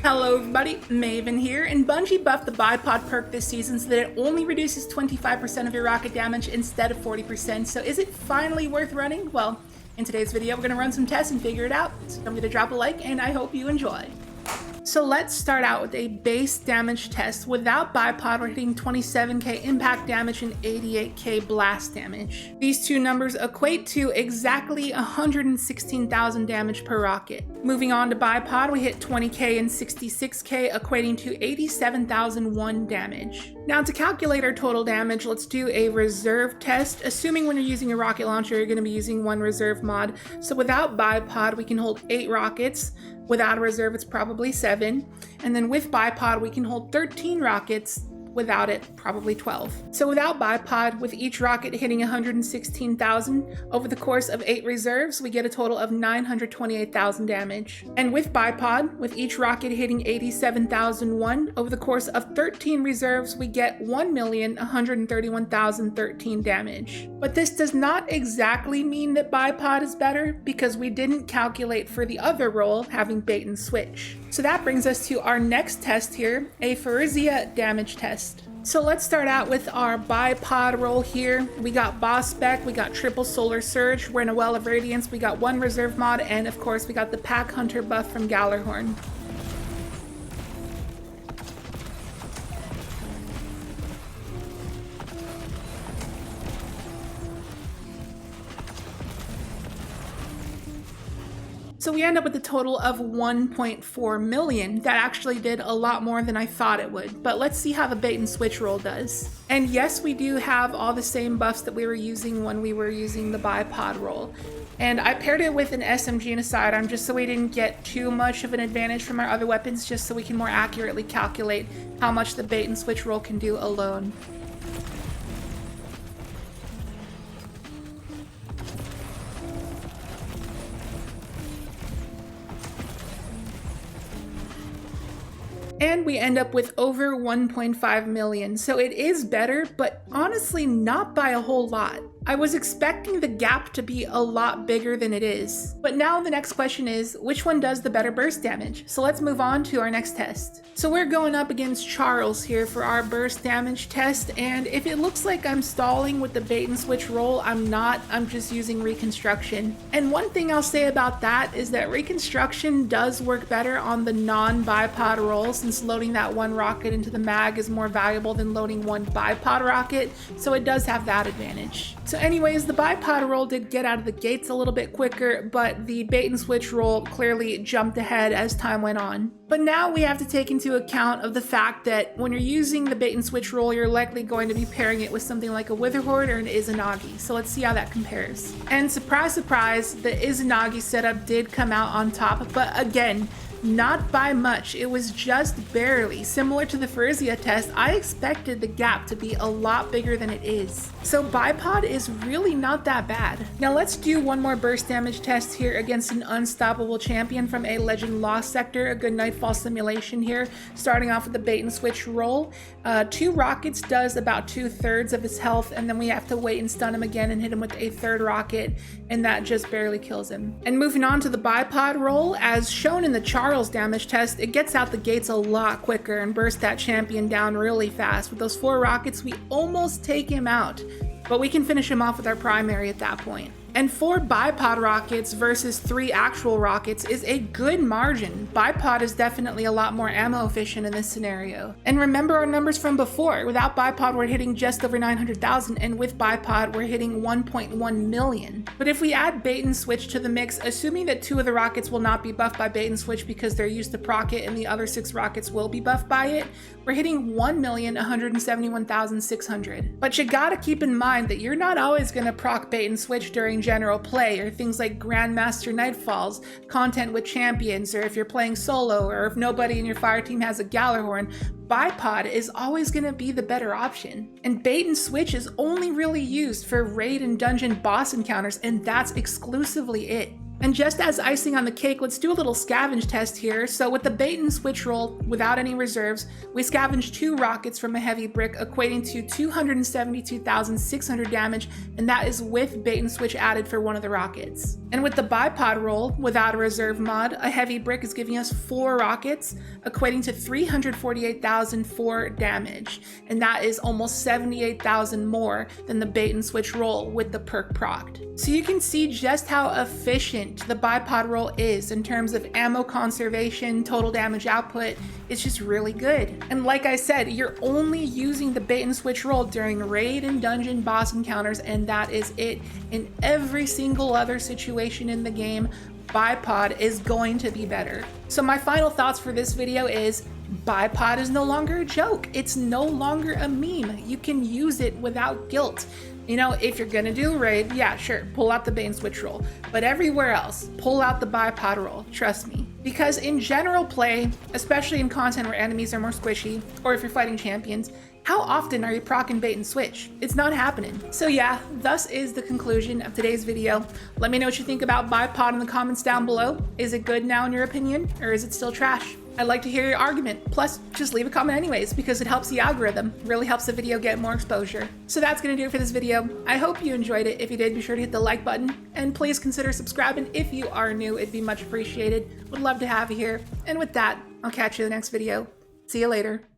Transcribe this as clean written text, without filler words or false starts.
Hello everybody, Maven here, and Bungie buffed the Bipod perk this season so that it only reduces 25% of your rocket damage instead of 40%, so is it finally worth running? Well, in today's video we're going to run some tests and figure it out, so don't forget to drop a like and I hope you enjoy. So let's start out with a base damage test. Without Bipod, we're hitting 27k impact damage and 88k blast damage. These two numbers equate to exactly 116,000 damage per rocket. Moving on to Bipod, we hit 20k and 66k, equating to 87,001 damage. Now to calculate our total damage, let's do a reserve test. Assuming when you're using a rocket launcher, you're going to be using one reserve mod. So without Bipod, we can hold 8 rockets. Without a reserve, it's probably 7. And then with Bipod, we can hold 13 rockets. Without it, probably 12. So without Bipod, with each rocket hitting 116,000, over the course of 8 reserves, we get a total of 928,000 damage. And with Bipod, with each rocket hitting 87,001, over the course of 13 reserves, we get 1,131,013 damage. But this does not exactly mean that Bipod is better, because we didn't calculate for the other role, having bait and switch. So that brings us to our next test here, a Phyrexia damage test. So let's start out with our Bipod roll here. We got boss spec, we got triple solar surge, we're in a well of radiance, we got one reserve mod, and of course we got the pack hunter buff from Gallarhorn. So we end up with a total of 1.4 million. That actually did a lot more than I thought it would, but let's see how the bait and switch roll does. And yes, we do have all the same buffs that we were using when we were using the Bipod roll. And I paired it with an SMG and a sidearm just so we didn't get too much of an advantage from our other weapons, just so we can more accurately calculate how much the bait and switch roll can do alone. And we end up with over 1.5 million, so it is better, but honestly not by a whole lot. I was expecting the gap to be a lot bigger than it is. But now the next question is, which one does the better burst damage? So let's move on to our next test. So we're going up against Charles here for our burst damage test, and if it looks like I'm stalling with the bait and switch roll, I'm not, I'm just using reconstruction. And one thing I'll say about that is that reconstruction does work better on the non-Bipod roll, since loading that one rocket into the mag is more valuable than loading one Bipod rocket, so it does have that advantage. So anyways, the Bipod roll did get out of the gates a little bit quicker, but the bait and switch roll clearly jumped ahead as time went on. But now we have to take into account of the fact that when you're using the bait and switch roll, you're likely going to be pairing it with something like a Witherhoard or an Izanagi. So let's see how that compares. And surprise, surprise, the Izanagi setup did come out on top, but again, not by much. It was just barely. Similar to the Phyrexia test, I expected the gap to be a lot bigger than it is. So Bipod is really not that bad. Now let's do one more burst damage test here against an unstoppable champion from a Legend Lost sector, a good nightfall simulation here. Starting off with the bait and switch roll. 2 rockets does about 2/3 of his health, and then we have to wait and stun him again and hit him with a 3rd rocket, and that just barely kills him. And moving on to the Bipod roll, as shown in the Charles damage test, it gets out the gates a lot quicker and bursts that champion down really fast. With those 4 rockets, we almost take him out, but we can finish him off with our primary at that point. And 4 Bipod rockets versus 3 actual rockets is a good margin. Bipod is definitely a lot more ammo efficient in this scenario. And remember our numbers from before. Without Bipod, we're hitting just over 900,000, and with Bipod, we're hitting 1.1 million. But if we add bait and switch to the mix, assuming that 2 of the rockets will not be buffed by bait and switch because they're used to proc it and the other 6 rockets will be buffed by it, we're hitting 1,171,600. But you gotta keep in mind that you're not always gonna proc bait and switch during general play, or things like Grandmaster Nightfalls, content with champions, or if you're playing solo, or if nobody in your fire team has a Gallarhorn, Bipod is always going to be the better option. And bait and switch is only really used for raid and dungeon boss encounters, and that's exclusively it. And just as icing on the cake, let's do a little scavenge test here. So with the bait and switch roll, without any reserves, we scavenged 2 rockets from a heavy brick, equating to 272,600 damage, and that is with bait and switch added for one of the rockets. And with the bipod roll, without a reserve mod, a heavy brick is giving us 4 rockets, equating to 348,004 damage, and that is almost 78,000 more than the bait and switch roll with the perk procced. So you can see just how efficient the bipod roll is in terms of ammo conservation, total damage output. It's just really good. And like I said, you're only using the bait and switch roll during raid and dungeon boss encounters, and that is it. In every single other situation in the game, bipod is going to be better. So my final thoughts for this video is bipod is no longer a joke. It's no longer a meme. You can use it without guilt. You know, if you're gonna do a raid, yeah, sure, pull out the bait and switch roll. But everywhere else, pull out the bipod roll, trust me. Because in general play, especially in content where enemies are more squishy, or if you're fighting champions, how often are you proccing bait and switch? It's not happening. So yeah, thus is the conclusion of today's video. Let me know what you think about bipod in the comments down below. Is it good now in your opinion, or is it still trash? I'd like to hear your argument. Plus, just leave a comment anyways, because it helps the algorithm. Really helps the video get more exposure. So that's gonna do it for this video. I hope you enjoyed it. If you did, be sure to hit the like button, and please consider subscribing if you are new. It'd be much appreciated. Would love to have you here. And with that, I'll catch you in the next video. See you later.